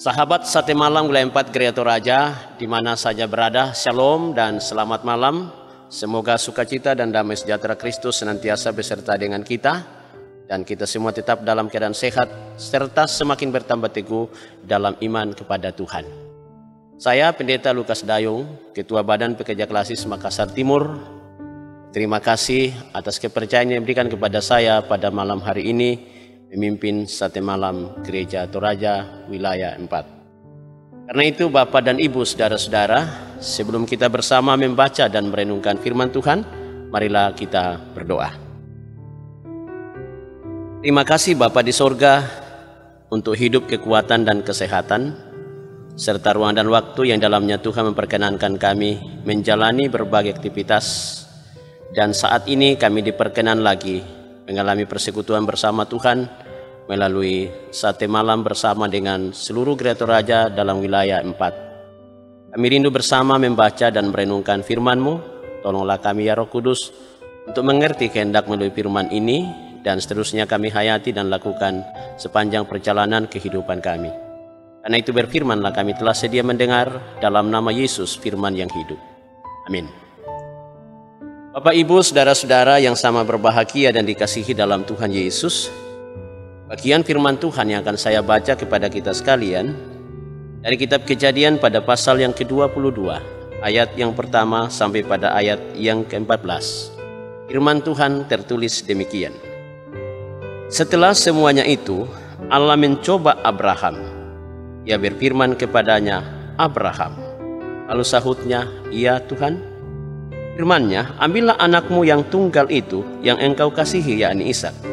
Sahabat Sate Malam Wilayah 4 Gereja Toraja, di mana saja berada, Shalom dan selamat malam. Semoga sukacita dan damai sejahtera Kristus senantiasa beserta dengan kita, dan kita semua tetap dalam keadaan sehat, serta semakin bertambah teguh dalam iman kepada Tuhan. Saya Pendeta Lukas Dayung, Ketua Badan Pekerja Klasis Makassar Timur. Terima kasih atas kepercayaan yang diberikan kepada saya pada malam hari ini, memimpin Sate Malam Gereja Toraja Wilayah 4. Karena itu Bapak dan Ibu, saudara-saudara, sebelum kita bersama membaca dan merenungkan firman Tuhan, marilah kita berdoa. Terima kasih Bapa di sorga untuk hidup, kekuatan dan kesehatan, serta ruang dan waktu yang dalamnya Tuhan memperkenankan kami menjalani berbagai aktivitas, dan saat ini kami diperkenan lagi mengalami persekutuan bersama Tuhan melalui Sate Malam bersama dengan seluruh Gereja Toraja dalam wilayah 4. Kami rindu bersama membaca dan merenungkan firman-Mu. Tolonglah kami ya Roh Kudus untuk mengerti kehendak melalui firman ini, dan seterusnya kami hayati dan lakukan sepanjang perjalanan kehidupan kami. Karena itu berfirmanlah kami telah sedia mendengar, dalam nama Yesus firman yang hidup. Amin. Bapak, Ibu, saudara-saudara yang sama berbahagia dan dikasihi dalam Tuhan Yesus, bagian firman Tuhan yang akan saya baca kepada kita sekalian dari kitab Kejadian pada pasal yang ke-22, ayat yang pertama sampai pada ayat yang ke-14. Firman Tuhan tertulis demikian. Setelah semuanya itu, Allah mencoba Abraham. Ia berfirman kepadanya, "Abraham." Lalu sahutnya, "Ya Tuhan." Firman-Nya, "Ambillah anakmu yang tunggal itu yang engkau kasihi, yakni Ishak.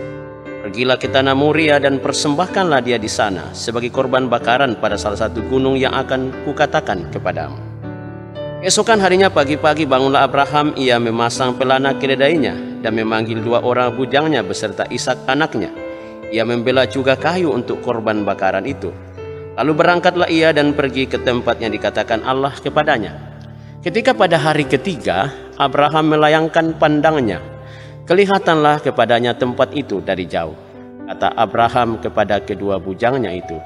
Pergilah ke tanah Moria dan persembahkanlah dia di sana sebagai korban bakaran pada salah satu gunung yang akan kukatakan kepadamu." Keesokan harinya pagi-pagi bangunlah Abraham, ia memasang pelana keledainya dan memanggil 2 orang bujangnya beserta Ishak anaknya. Ia membela juga kayu untuk korban bakaran itu. Lalu berangkatlah ia dan pergi ke tempat yang dikatakan Allah kepadanya. Ketika pada hari ketiga Abraham melayangkan pandangnya, kelihatanlah kepadanya tempat itu dari jauh. Kata Abraham kepada kedua bujangnya itu,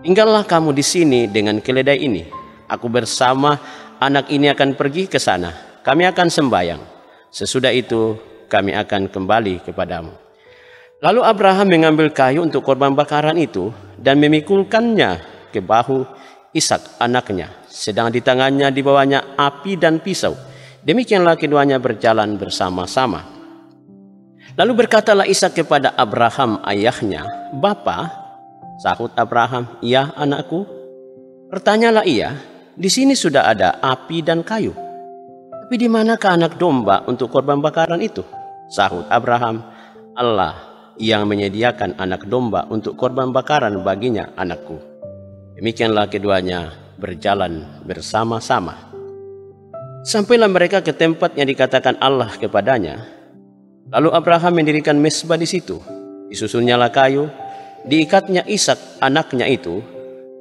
"Tinggallah kamu di sini dengan keledai ini. Aku bersama anak ini akan pergi ke sana. Kami akan sembahyang. Sesudah itu kami akan kembali kepadamu." Lalu Abraham mengambil kayu untuk korban bakaran itu dan memikulkannya ke bahu Ishak anaknya, sedang di tangannya dibawanya api dan pisau. Demikianlah keduanya berjalan bersama-sama. Lalu berkatalah Ishak kepada Abraham ayahnya, "Bapa?" Sahut Abraham, "Ya anakku." Bertanyalah ia, "Di sini sudah ada api dan kayu, tapi di manakah anak domba untuk korban bakaran itu?" Sahut Abraham, "Allah yang menyediakan anak domba untuk korban bakaran baginya, anakku." Demikianlah keduanya berjalan bersama-sama. Sampailah mereka ke tempat yang dikatakan Allah kepadanya. Lalu Abraham mendirikan mezbah di situ. Disusunnyalah kayu, diikatnya Ishak anaknya itu,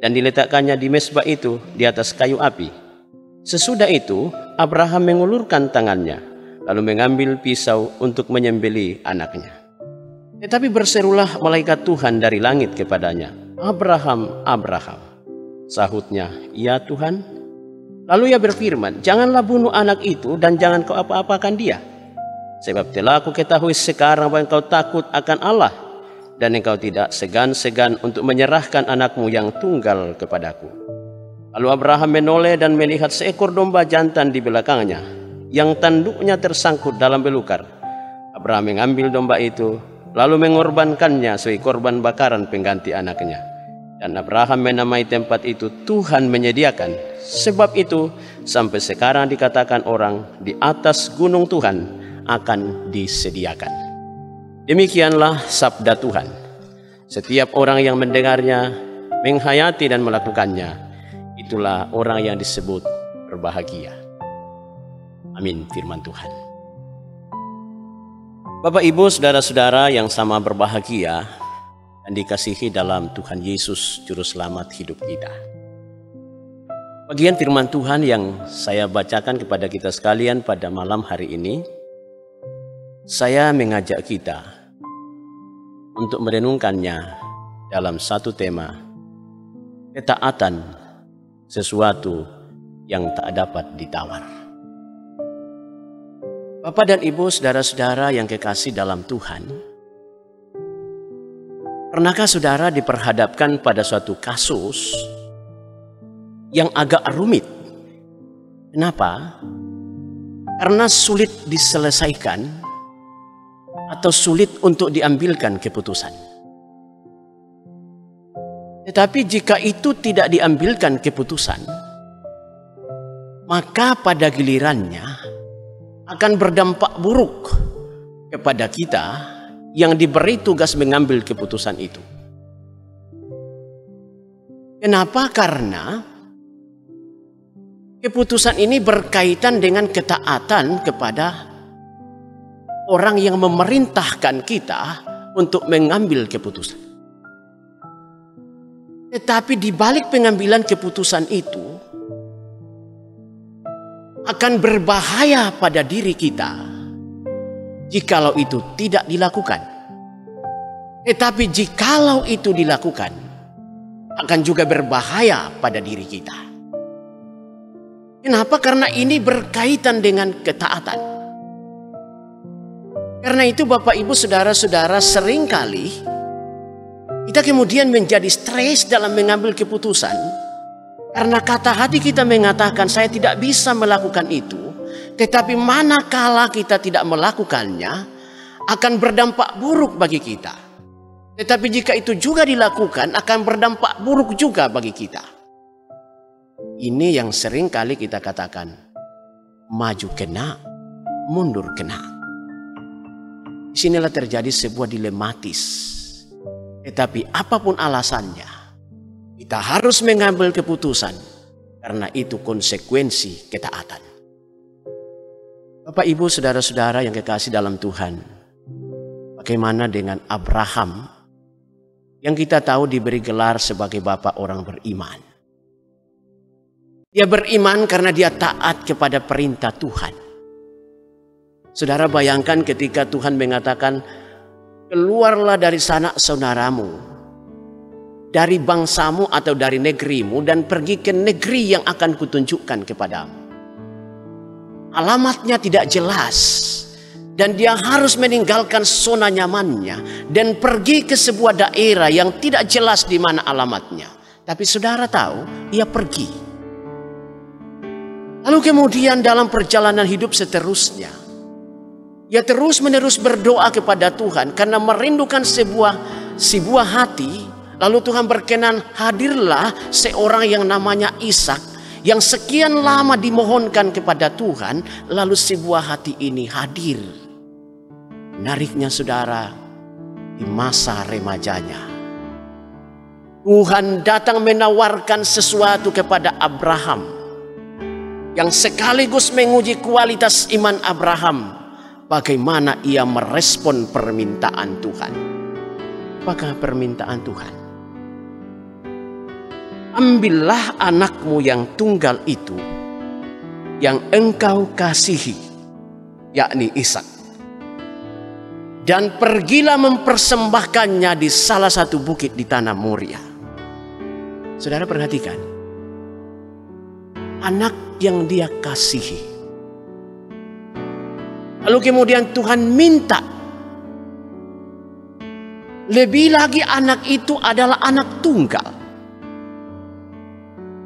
dan diletakkannya di mezbah itu di atas kayu api. Sesudah itu Abraham mengulurkan tangannya, lalu mengambil pisau untuk menyembelih anaknya. Tetapi berserulah malaikat Tuhan dari langit kepadanya, "Abraham, Abraham." Sahutnya, "Ya Tuhan." Lalu ia berfirman, "Janganlah bunuh anak itu dan jangan kau apa-apakan dia. Sebab telah aku ketahui sekarang bahwa engkau takut akan Allah, dan engkau tidak segan-segan untuk menyerahkan anakmu yang tunggal kepadaku." Lalu Abraham menoleh dan melihat seekor domba jantan di belakangnya, yang tanduknya tersangkut dalam belukar. Abraham mengambil domba itu, lalu mengorbankannya sebagai korban bakaran pengganti anaknya. Dan Abraham menamai tempat itu Tuhan menyediakan. Sebab itu sampai sekarang dikatakan orang, di atas gunung Tuhan akan disediakan. Demikianlah sabda Tuhan. Setiap orang yang mendengarnya, menghayati dan melakukannya, itulah orang yang disebut berbahagia. Amin, firman Tuhan. Bapak, Ibu, saudara-saudara yang sama berbahagia dan dikasihi dalam Tuhan Yesus Juru Selamat hidup kita. Bagian firman Tuhan yang saya bacakan kepada kita sekalian pada malam hari ini, saya mengajak kita untuk merenungkannya dalam satu tema, ketaatan sesuatu yang tak dapat ditawar. Bapak dan Ibu, saudara-saudara yang kekasih dalam Tuhan, pernahkah saudara diperhadapkan pada suatu kasus yang agak rumit? Kenapa? Karena sulit diselesaikan atau sulit untuk diambilkan keputusan. Tetapi jika itu tidak diambilkan keputusan, maka pada gilirannya akan berdampak buruk kepada kita yang diberi tugas mengambil keputusan itu. Kenapa? Karena keputusan ini berkaitan dengan ketaatan kepada orang yang memerintahkan kita untuk mengambil keputusan. Tetapi di balik pengambilan keputusan itu akan berbahaya pada diri kita jikalau itu tidak dilakukan. Tetapi jikalau itu dilakukan, akan juga berbahaya pada diri kita. Kenapa? Karena ini berkaitan dengan ketaatan. Karena itu Bapak Ibu saudara-saudara, seringkali kita kemudian menjadi stres dalam mengambil keputusan. Karena kata hati kita mengatakan saya tidak bisa melakukan itu. Tetapi manakala kita tidak melakukannya, akan berdampak buruk bagi kita. Tetapi jika itu juga dilakukan, akan berdampak buruk juga bagi kita. Ini yang sering kali kita katakan, maju kena, mundur kena. Disinilah terjadi sebuah dilematis. Tetapi apapun alasannya, kita harus mengambil keputusan karena itu konsekuensi ketaatan. Bapak, Ibu, saudara-saudara yang kekasih dalam Tuhan, bagaimana dengan Abraham yang kita tahu diberi gelar sebagai bapak orang beriman? Dia beriman karena dia taat kepada perintah Tuhan. Saudara bayangkan ketika Tuhan mengatakan, keluarlah dari sanak saudaramu, dari bangsamu atau dari negerimu, dan pergi ke negeri yang akan kutunjukkan kepadamu. Alamatnya tidak jelas, dan dia harus meninggalkan zona nyamannya dan pergi ke sebuah daerah yang tidak jelas di mana alamatnya. Tapi saudara tahu, ia pergi. Lalu kemudian dalam perjalanan hidup seterusnya, ia terus-menerus berdoa kepada Tuhan karena merindukan sebuah hati. Lalu Tuhan berkenan, hadirlah seorang yang namanya Ishak, yang sekian lama dimohonkan kepada Tuhan. Lalu sebuah hati ini hadir. Menariknya saudara, di masa remajanya, Tuhan datang menawarkan sesuatu kepada Abraham yang sekaligus menguji kualitas iman Abraham. Bagaimana ia merespon permintaan Tuhan. Apakah permintaan Tuhan? Ambillah anakmu yang tunggal itu, yang engkau kasihi, yakni Ishak, dan pergilah mempersembahkannya di salah satu bukit di tanah Moria. Saudara perhatikan, anak yang dia kasihi. Lalu kemudian Tuhan minta, lebih lagi anak itu adalah anak tunggal.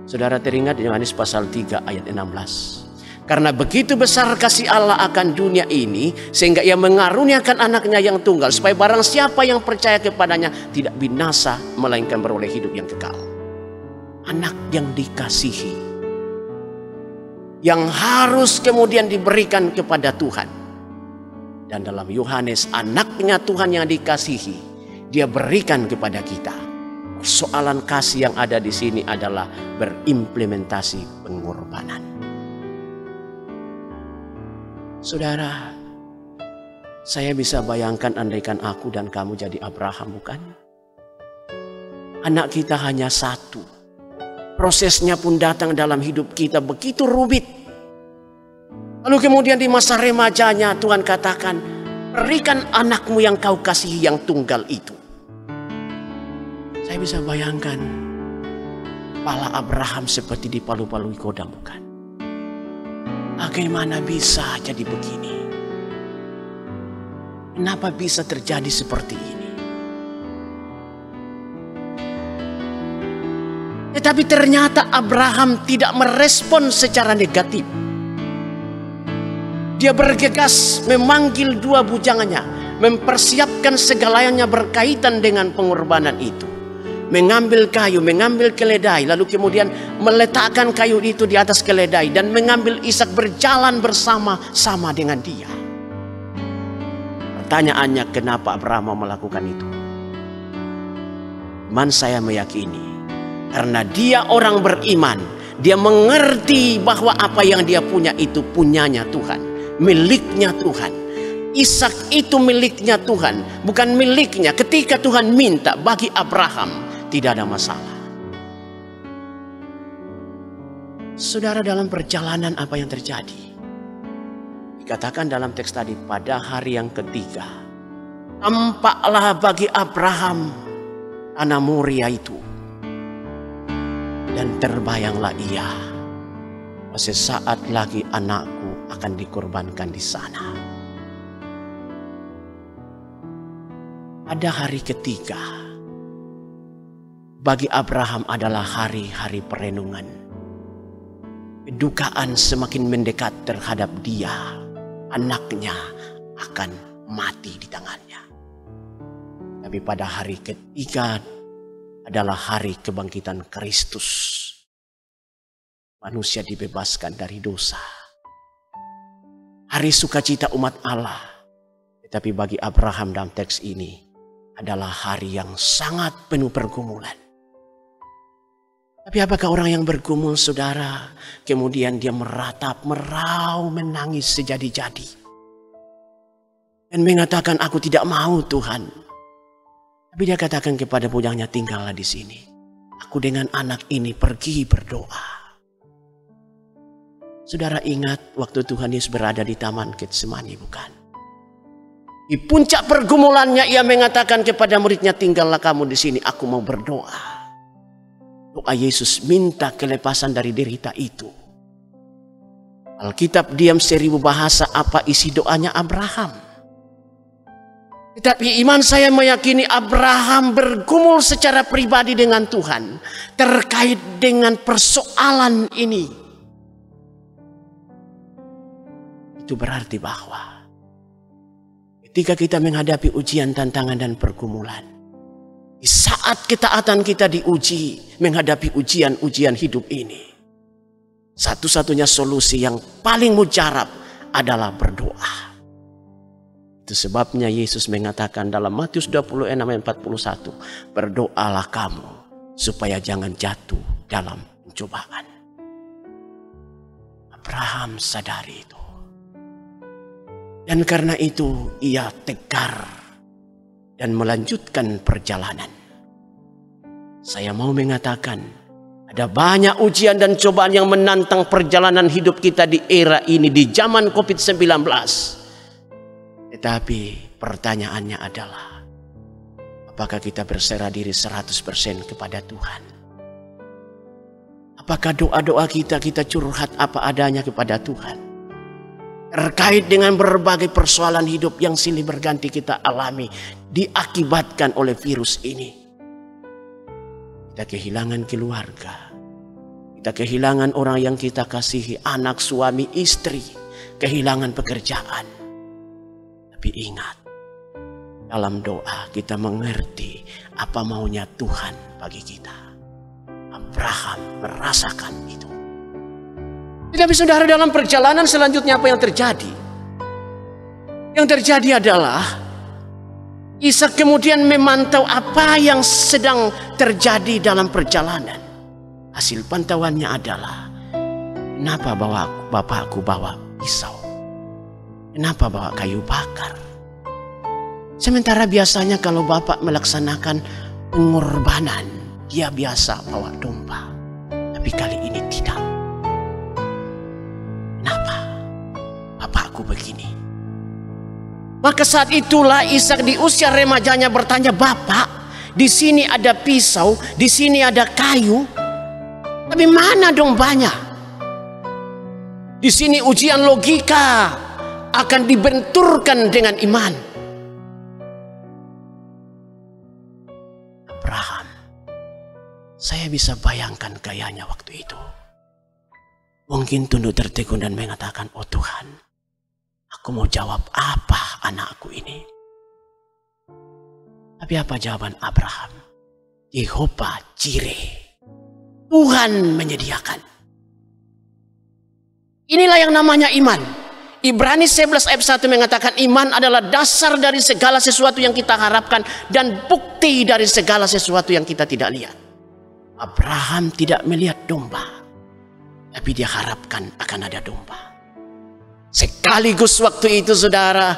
Saudara teringat Yohanes pasal 3 ayat 16. Karena begitu besar kasih Allah akan dunia ini, sehingga ia mengaruniakan anaknya yang tunggal, supaya barang siapa yang percaya kepadanya tidak binasa, melainkan beroleh hidup yang kekal. Anak yang dikasihi, yang harus kemudian diberikan kepada Tuhan. Dan dalam Yohanes, anaknya Tuhan yang dikasihi, dia berikan kepada kita. Persoalan kasih yang ada di sini adalah berimplementasi pengorbanan. Saudara, saya bisa bayangkan andaikan aku dan kamu jadi Abraham, bukan? Anak kita hanya satu. Prosesnya pun datang dalam hidup kita begitu rumit. Lalu kemudian di masa remajanya Tuhan katakan, berikan anakmu yang kau kasihi yang tunggal itu. Saya bisa bayangkan kepala Abraham seperti dipalu-palui kodam, bukan? Bagaimana bisa jadi begini? Kenapa bisa terjadi seperti ini? Tetapi ternyata Abraham tidak merespon secara negatif. Dia bergegas memanggil dua bujangannya, mempersiapkan segalanya berkaitan dengan pengorbanan itu. Mengambil kayu, mengambil keledai, lalu kemudian meletakkan kayu itu di atas keledai dan mengambil Ishak, berjalan bersama-sama dengan dia. Pertanyaannya, kenapa Abraham mau melakukan itu? Teman saya meyakini karena dia orang beriman, dia mengerti bahwa apa yang dia punya itu punyanya Tuhan, miliknya Tuhan. Ishak itu miliknya Tuhan, bukan miliknya. Ketika Tuhan minta, bagi Abraham tidak ada masalah. Saudara, dalam perjalanan apa yang terjadi? Dikatakan dalam teks tadi, pada hari yang ketiga tampaklah bagi Abraham tanah Moria itu, dan terbayanglah ia, sesaat lagi anakku akan dikorbankan di sana. Pada hari ketiga bagi Abraham adalah hari-hari perenungan. Kedukaan semakin mendekat terhadap dia. Anaknya akan mati di tangannya. Tapi pada hari ketiga adalah hari kebangkitan Kristus. Manusia dibebaskan dari dosa. Hari sukacita umat Allah. Tetapi bagi Abraham dalam teks ini adalah hari yang sangat penuh pergumulan. Tapi apakah orang yang bergumul, saudara, kemudian dia meratap, merau, menangis sejadi-jadi dan mengatakan, aku tidak mau Tuhan. Tapi dia katakan kepada bujangannya, tinggallah di sini. Aku dengan anak ini pergi berdoa. Saudara ingat waktu Tuhan Yesus berada di Taman Getsemani, bukan? Di puncak pergumulannya ia mengatakan kepada muridnya, tinggallah kamu di sini, aku mau berdoa. Doa Yesus minta kelepasan dari derita itu. Alkitab diam 1000 bahasa apa isi doanya Abraham. Tetapi iman saya meyakini Abraham bergumul secara pribadi dengan Tuhan terkait dengan persoalan ini. Itu berarti bahwa ketika kita menghadapi ujian, tantangan, dan pergumulan, di saat ketaatan kita diuji, menghadapi ujian-ujian hidup ini, satu-satunya solusi yang paling mujarab adalah berdoa. Itu sebabnya Yesus mengatakan dalam Matius 26 ayat 41, berdoalah kamu supaya jangan jatuh dalam pencobaan. Abraham sadari itu. Dan karena itu ia tegar dan melanjutkan perjalanan. Saya mau mengatakan, ada banyak ujian dan cobaan yang menantang perjalanan hidup kita di era ini, di zaman COVID-19. Tetapi pertanyaannya adalah, apakah kita berserah diri 100% kepada Tuhan? Apakah doa-doa kita curhat apa adanya kepada Tuhan? Terkait dengan berbagai persoalan hidup yang silih berganti kita alami, diakibatkan oleh virus ini. Kita kehilangan keluarga. Kita kehilangan orang yang kita kasihi, anak, suami, istri. Kehilangan pekerjaan. Tapi ingat, dalam doa kita mengerti apa maunya Tuhan bagi kita. Abraham merasakan itu. Tetapi saudara, dalam perjalanan selanjutnya apa yang terjadi? Yang terjadi adalah Ishak kemudian memantau apa yang sedang terjadi dalam perjalanan. Hasil pantauannya adalah, kenapa bapakku bawa pisau? Kenapa bawa kayu bakar? Sementara biasanya kalau bapak melaksanakan pengorbanan, dia biasa bawa domba. Tapi kali ini tidak. Bapakku begini. Maka saat itulah Ishak di usia remajanya bertanya, Bapak, di sini ada pisau, di sini ada kayu. Tapi mana dombanya? Di sini ujian logika akan dibenturkan dengan iman. Abraham, saya bisa bayangkan gayanya waktu itu. Mungkin tunduk tertegun dan mengatakan, oh Tuhan, aku mau jawab apa anakku ini? Tapi apa jawaban Abraham? Yehova Jireh. Tuhan menyediakan. Inilah yang namanya iman. Ibrani 11 ayat 1 mengatakan iman adalah dasar dari segala sesuatu yang kita harapkan dan bukti dari segala sesuatu yang kita tidak lihat. Abraham tidak melihat domba, tapi dia harapkan akan ada domba. Sekaligus waktu itu saudara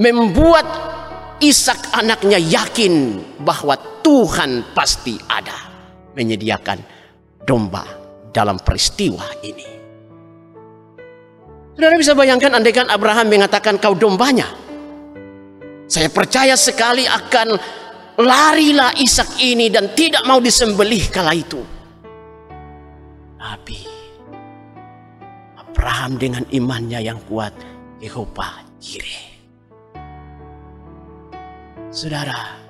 membuat Ishak anaknya yakin bahwa Tuhan pasti ada menyediakan domba dalam peristiwa ini. Saudara bisa bayangkan andaikan Abraham mengatakan kau dombanya. Saya percaya sekali akan larilah Ishak ini dan tidak mau disembelih kala itu. Tapi Abraham dengan imannya yang kuat, Yehova Jireh. Saudara,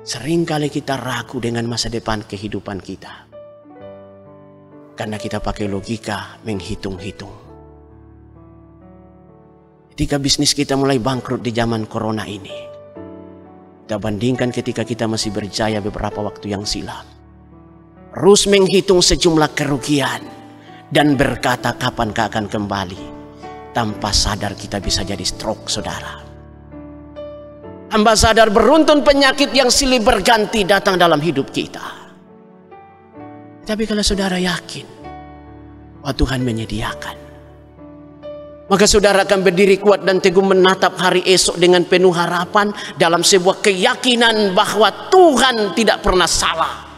seringkali kita ragu dengan masa depan kehidupan kita. Karena kita pakai logika menghitung-hitung. Ketika bisnis kita mulai bangkrut di zaman corona ini, kita bandingkan ketika kita masih berjaya beberapa waktu yang silam. Terus menghitung sejumlah kerugian dan berkata kapankah akan kembali. Tanpa sadar kita bisa jadi stroke, saudara. Tanpa sadar beruntun penyakit yang silih berganti datang dalam hidup kita. Tapi kalau saudara yakin bahwa Tuhan menyediakan, maka saudara akan berdiri kuat dan teguh menatap hari esok dengan penuh harapan dalam sebuah keyakinan bahwa Tuhan tidak pernah salah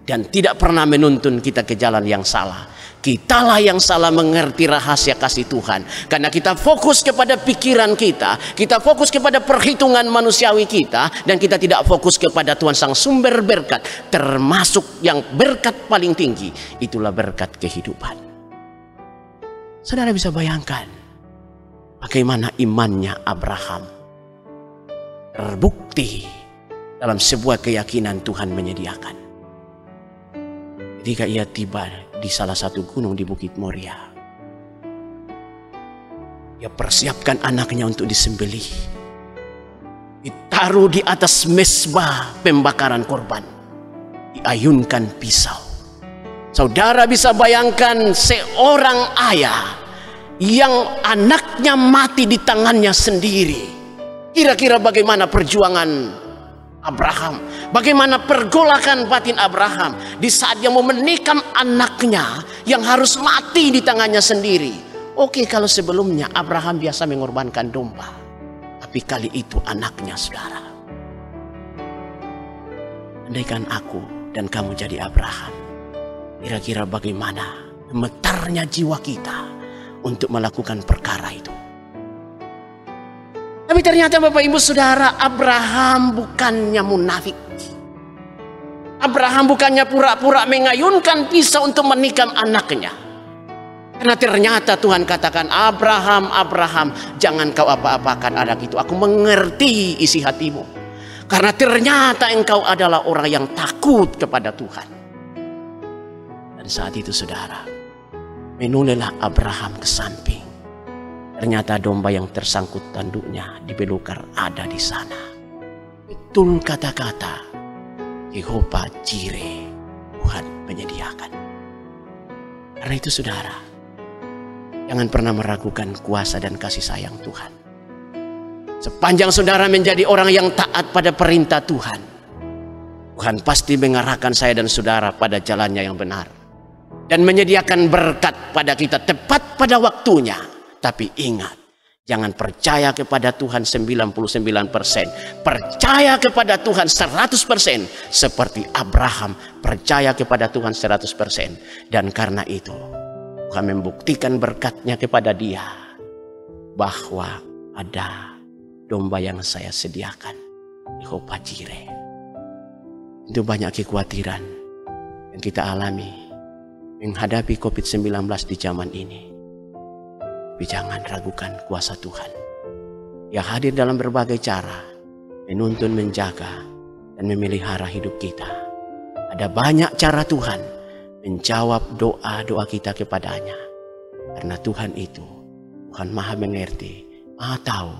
dan tidak pernah menuntun kita ke jalan yang salah. Kitalah yang salah mengerti rahasia kasih Tuhan. Karena kita fokus kepada pikiran kita, kita fokus kepada perhitungan manusiawi kita, dan kita tidak fokus kepada Tuhan sang sumber berkat, termasuk yang berkat paling tinggi, itulah berkat kehidupan. Saudara bisa bayangkan bagaimana imannya Abraham terbukti dalam sebuah keyakinan Tuhan menyediakan. Ketika ia tiba di salah satu gunung di Bukit Moria, ia persiapkan anaknya untuk disembelih, ditaruh di atas mezbah pembakaran korban, diayunkan pisau. Saudara bisa bayangkan seorang ayah yang anaknya mati di tangannya sendiri. Kira-kira bagaimana perjuangan Abraham, bagaimana pergolakan batin Abraham di saat dia mau menikam anaknya yang harus mati di tangannya sendiri. Oke, kalau sebelumnya Abraham biasa mengorbankan domba, tapi kali itu anaknya, saudara. Andaikan aku dan kamu jadi Abraham, kira-kira bagaimana gemetarnya jiwa kita untuk melakukan perkara itu. Tapi ternyata Bapak Ibu Saudara, Abraham bukannya munafik. Abraham bukannya pura-pura mengayunkan pisau untuk menikam anaknya. Karena ternyata Tuhan katakan, Abraham, Abraham, jangan kau apa-apakan anak itu. Aku mengerti isi hatimu. Karena ternyata engkau adalah orang yang takut kepada Tuhan. Dan saat itu saudara, menolehlah Abraham ke samping. Ternyata domba yang tersangkut tanduknya di belukar ada di sana. Betul kata-kata Yehova Jireh, Tuhan menyediakan. Karena itu saudara, jangan pernah meragukan kuasa dan kasih sayang Tuhan. Sepanjang saudara menjadi orang yang taat pada perintah Tuhan, Tuhan pasti mengarahkan saya dan saudara pada jalannya yang benar. Dan menyediakan berkat pada kita tepat pada waktunya. Tapi ingat, jangan percaya kepada Tuhan 99%. Percaya kepada Tuhan 100%. Seperti Abraham percaya kepada Tuhan 100%. Dan karena itu, Tuhan membuktikan berkatnya kepada dia. Bahwa ada domba yang saya sediakan. Yehova Jireh. Itu banyak kekhawatiran yang kita alami menghadapi COVID-19 di zaman ini. Tapi jangan ragukan kuasa Tuhan yang hadir dalam berbagai cara, menuntun, menjaga, dan memelihara hidup kita. Ada banyak cara Tuhan menjawab doa-doa kita kepadanya. Karena Tuhan itu, Tuhan Maha mengerti, Maha tahu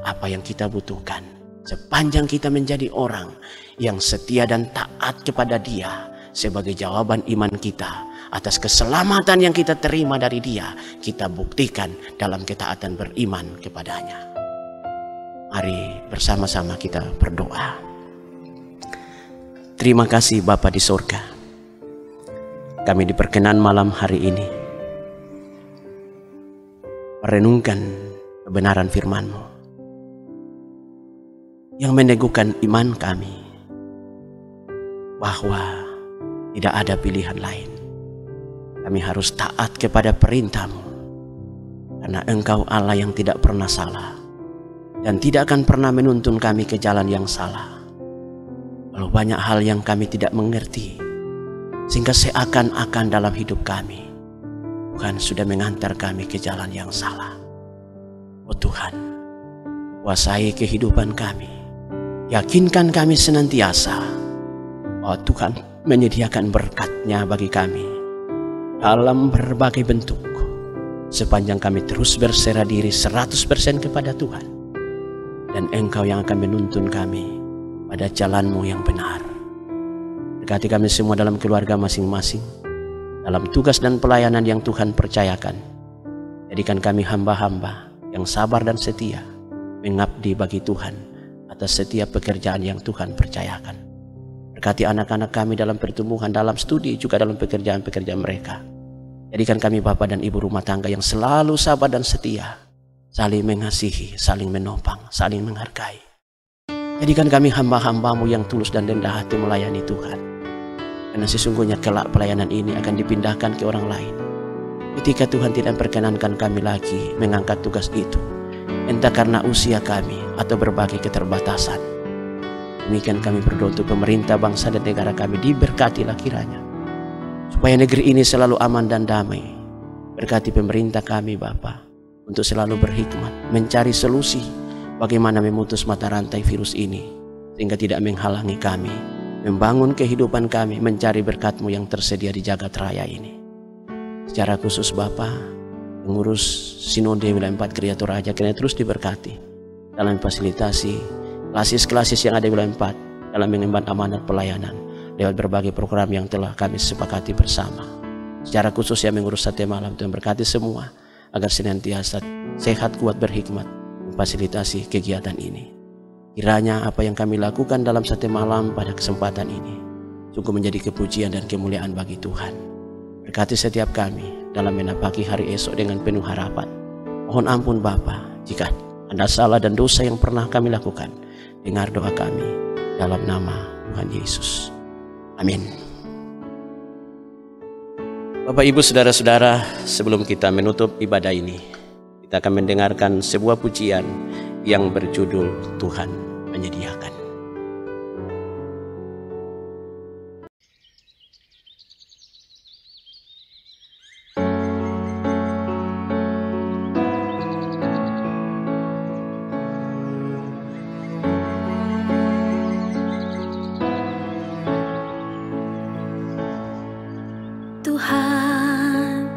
apa yang kita butuhkan. Sepanjang kita menjadi orang yang setia dan taat kepada Dia sebagai jawaban iman kita atas keselamatan yang kita terima dari Dia, kita buktikan dalam ketaatan beriman kepadanya. Mari bersama-sama kita berdoa. Terima kasih Bapa di sorga, kami diperkenan malam hari ini merenungkan kebenaran firman-Mu yang meneguhkan iman kami bahwa tidak ada pilihan lain. Kami harus taat kepada perintah-Mu karena Engkau Allah yang tidak pernah salah dan tidak akan pernah menuntun kami ke jalan yang salah. Lalu banyak hal yang kami tidak mengerti, sehingga seakan-akan dalam hidup kami Tuhan sudah mengantar kami ke jalan yang salah. Oh Tuhan, kuasai kehidupan kami. Yakinkan kami senantiasa bahwa Tuhan menyediakan berkat-Nya bagi kami dalam berbagai bentuk, sepanjang kami terus berserah diri 100% kepada Tuhan, dan Engkau yang akan menuntun kami pada jalan-Mu yang benar. Berkati kami semua dalam keluarga masing-masing, dalam tugas dan pelayanan yang Tuhan percayakan. Jadikan kami hamba-hamba yang sabar dan setia mengabdi bagi Tuhan atas setiap pekerjaan yang Tuhan percayakan. Berkati anak-anak kami dalam pertumbuhan, dalam studi, juga dalam pekerjaan-pekerjaan mereka. Jadikan kami Bapa dan Ibu rumah tangga yang selalu sabar dan setia, saling mengasihi, saling menopang, saling menghargai. Jadikan kami hamba-hamba-Mu yang tulus dan rendah hati melayani Tuhan. Karena sesungguhnya kelak pelayanan ini akan dipindahkan ke orang lain ketika Tuhan tidak perkenankan kami lagi mengangkat tugas itu, entah karena usia kami atau berbagai keterbatasan. Demikian kami berdoa untuk pemerintah, bangsa dan negara kami, diberkatilah kiranya, supaya negeri ini selalu aman dan damai. Berkati pemerintah kami Bapa, untuk selalu berhikmat mencari solusi bagaimana memutus mata rantai virus ini, sehingga tidak menghalangi kami membangun kehidupan kami, mencari berkat-Mu yang tersedia di jagat raya ini. Secara khusus Bapa, pengurus Sinode Wilayah 4 Gereja Toraja kiranya terus diberkati dalam fasilitasi klasis-klasis yang ada di Wilayah 4, dalam mengemban amanat pelayanan lewat berbagai program yang telah kami sepakati bersama. Secara khusus yang mengurus sate malam, Tuhan berkati semua agar senantiasa sehat, kuat, berhikmat memfasilitasi kegiatan ini. Kiranya apa yang kami lakukan dalam sate malam pada kesempatan ini sungguh menjadi kepujian dan kemuliaan bagi Tuhan. Berkati setiap kami dalam menapaki hari esok dengan penuh harapan. Mohon ampun Bapa jika ada salah dan dosa yang pernah kami lakukan. Dengar doa kami dalam nama Tuhan Yesus. Amin. Bapak, Ibu, Saudara-saudara, sebelum kita menutup ibadah ini, kita akan mendengarkan sebuah pujian yang berjudul Tuhan Menyediakan. Tuhan,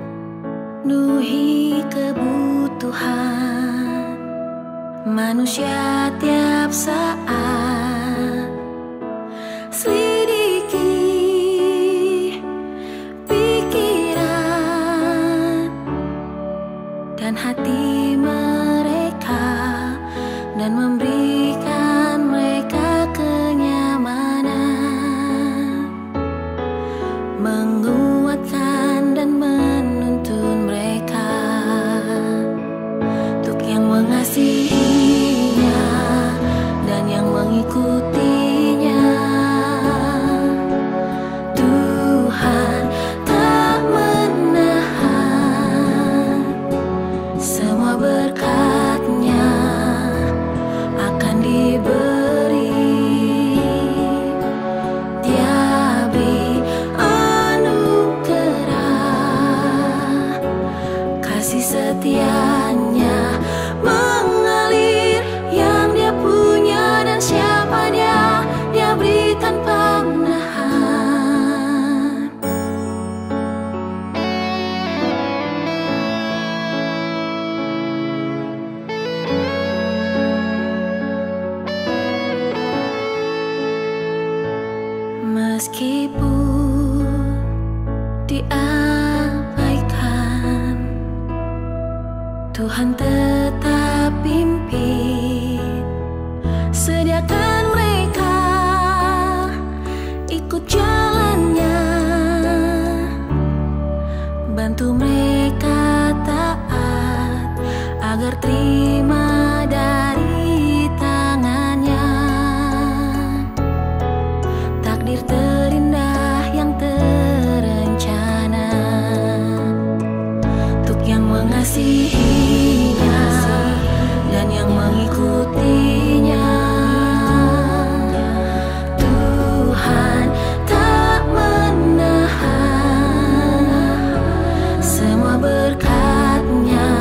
penuhi kebutuhan manusia tiap saat. Selidiki pikiran dan hati mereka, dan memberikan mereka kenyamanan, menguatkan dan menuntun mereka untuk yang mengasihinya dan yang mengikutinya. Tuhan tak menahan, semua berkat-Nya akan diberi. Tiap tetap pimpin. Sediakan mereka ikut jalannya, bantu mereka taat agar terima dari tangannya takdir terindah yang terencana untuk yang mengasihinya dan yang mengikutinya. Tuhan tak menahan semua berkat-Nya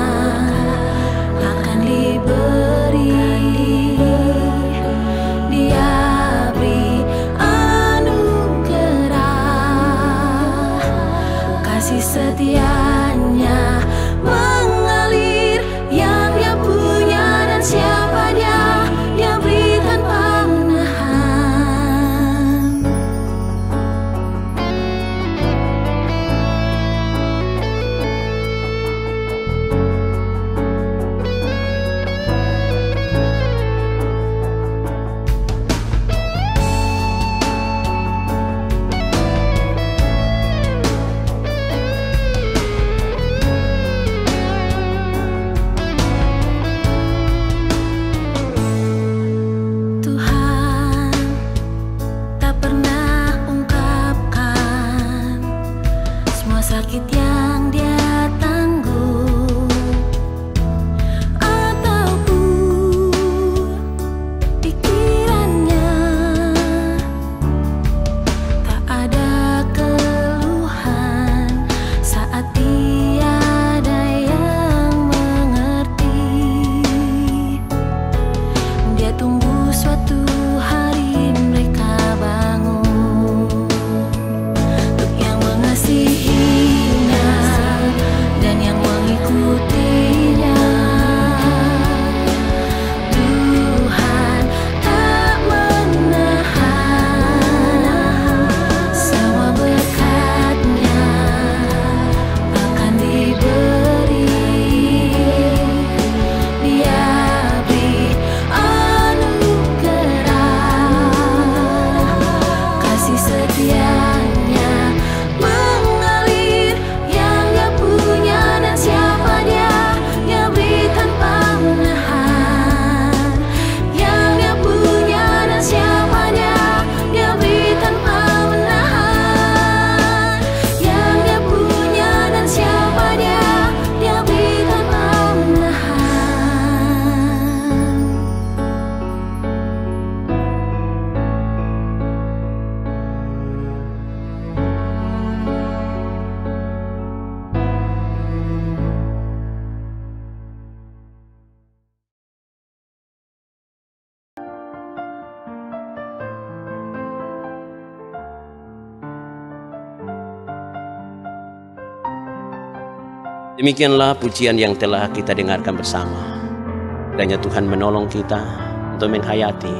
akan diberi. Dia beri anugerah, kasih setia-Nya mengalir yang Dia punya, dan siapa Dia beri tanpa menahan. Tuhan tak pernah ungkapkan semua sakit yang Dia tanggung, ataupun pikirannya tak ada keluhan saat tiada yang mengerti. Dia tunggu suatu hari mereka bangun untuk yang mengasihinya dan yang mengikutinya. Tuhan tak menahan semua berkat-Nya akan diberi. Dia beri anugerah, kasih setia-Nya mengalir yang Dia punya, dan siapa Dia beri tanpa menahan. Yang Dia punya dan siapa Dia beri tanpa menahan. Yang Dia punya dan siapa Dia beri tanpa menahan. Demikianlah pujian yang telah kita dengarkan bersama. Kiranya Tuhan menolong kita untuk menghayati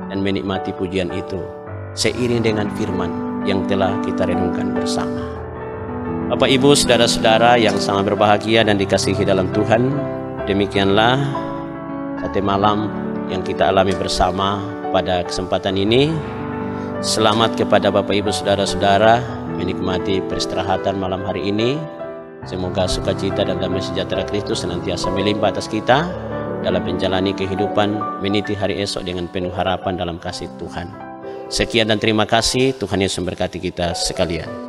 dan menikmati pujian itu seiring dengan firman yang telah kita renungkan bersama. Bapak, Ibu, saudara-saudara yang sangat berbahagia dan dikasihi dalam Tuhan, demikianlah satu malam yang kita alami bersama pada kesempatan ini. Selamat kepada Bapak, Ibu, saudara-saudara menikmati peristirahatan malam hari ini. Semoga sukacita dan damai sejahtera Kristus senantiasa melimpah atas kita dalam menjalani kehidupan meniti hari esok dengan penuh harapan dalam kasih Tuhan. Sekian dan terima kasih. Tuhan Yesus memberkati kita sekalian.